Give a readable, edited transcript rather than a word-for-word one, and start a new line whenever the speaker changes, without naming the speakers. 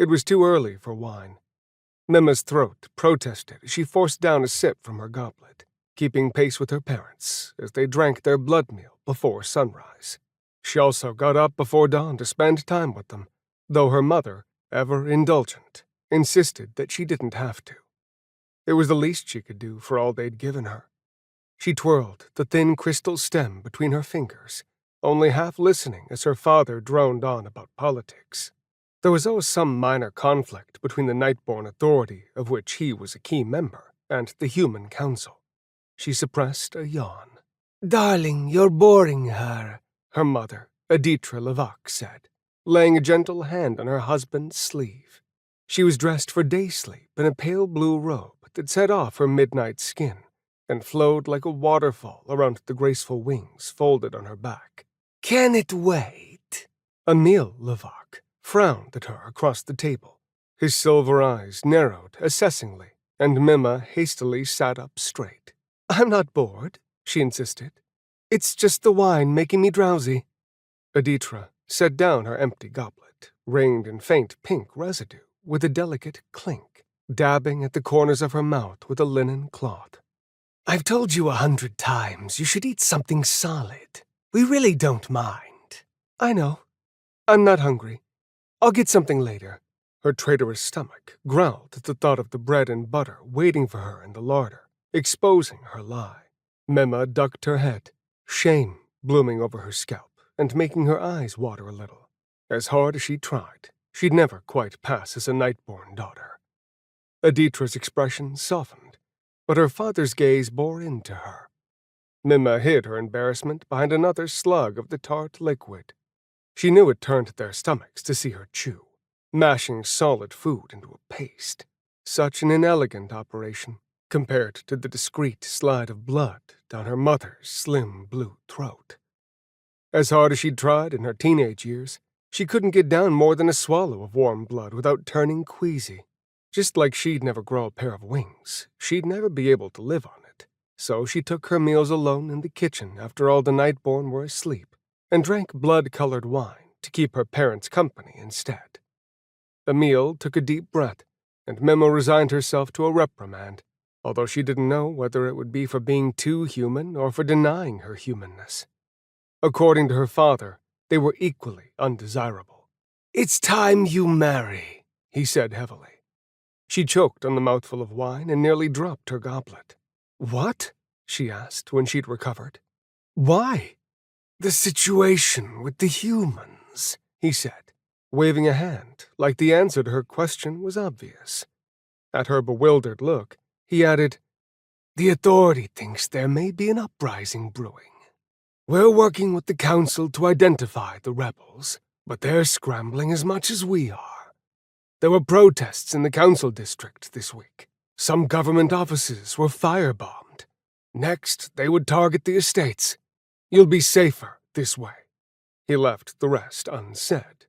It was too early for wine. Mema's throat protested as she forced down a sip from her goblet, keeping pace with her parents as they drank their blood meal before sunrise. She also got up before dawn to spend time with them, though her mother, ever indulgent, insisted that she didn't have to. It was the least she could do for all they'd given her. She twirled the thin crystal stem between her fingers, only half listening as her father droned on about politics. There was always some minor conflict between the Nightborn Authority, of which he was a key member, and the Human Council. She suppressed a yawn. "Darling, you're boring her," her mother, Aditra Levak, said, laying a gentle hand on her husband's sleeve. She was dressed for day sleep in a pale blue robe that set off her midnight skin and flowed like a waterfall around the graceful wings folded on her back. "Can it wait?" Emil Levak frowned at her across the table. His silver eyes narrowed assessingly, and Mima hastily sat up straight. "I'm not bored," she insisted. "It's just the wine making me drowsy." Aditra set down her empty goblet, ringed in faint pink residue, with a delicate clink, dabbing at the corners of her mouth with a linen cloth. "I've told you 100 times you should eat something solid. We really don't mind." "I know. I'm not hungry. I'll get something later." Her traitorous stomach growled at the thought of the bread and butter waiting for her in the larder, exposing her lie. Mema ducked her head, shame blooming over her scalp and making her eyes water a little. As hard as she tried, she'd never quite pass as a Nightborn daughter. Aditra's expression softened, but her father's gaze bore into her. Mima hid her embarrassment behind another slug of the tart liquid. She knew it turned their stomachs to see her chew, mashing solid food into a paste. Such an inelegant operation, compared to the discreet slide of blood down her mother's slim blue throat. As hard as she'd tried in her teenage years, she couldn't get down more than a swallow of warm blood without turning queasy. Just like she'd never grow a pair of wings, she'd never be able to live on it. So she took her meals alone in the kitchen after all the Nightborn were asleep, and drank blood-colored wine to keep her parents company instead. Emil took a deep breath, and Memo resigned herself to a reprimand, although she didn't know whether it would be for being too human or for denying her humanness. According to her father, they were equally undesirable. "It's time you marry," he said heavily. She choked on the mouthful of wine and nearly dropped her goblet. "What?" she asked when she'd recovered. "Why?" "The situation with the humans," he said, waving a hand like the answer to her question was obvious. At her bewildered look, he added, "The Authority thinks there may be an uprising brewing. We're working with the Council to identify the rebels, but they're scrambling as much as we are. There were protests in the Council District this week. Some government offices were firebombed. Next, they would target the estates. You'll be safer this way." He left the rest unsaid,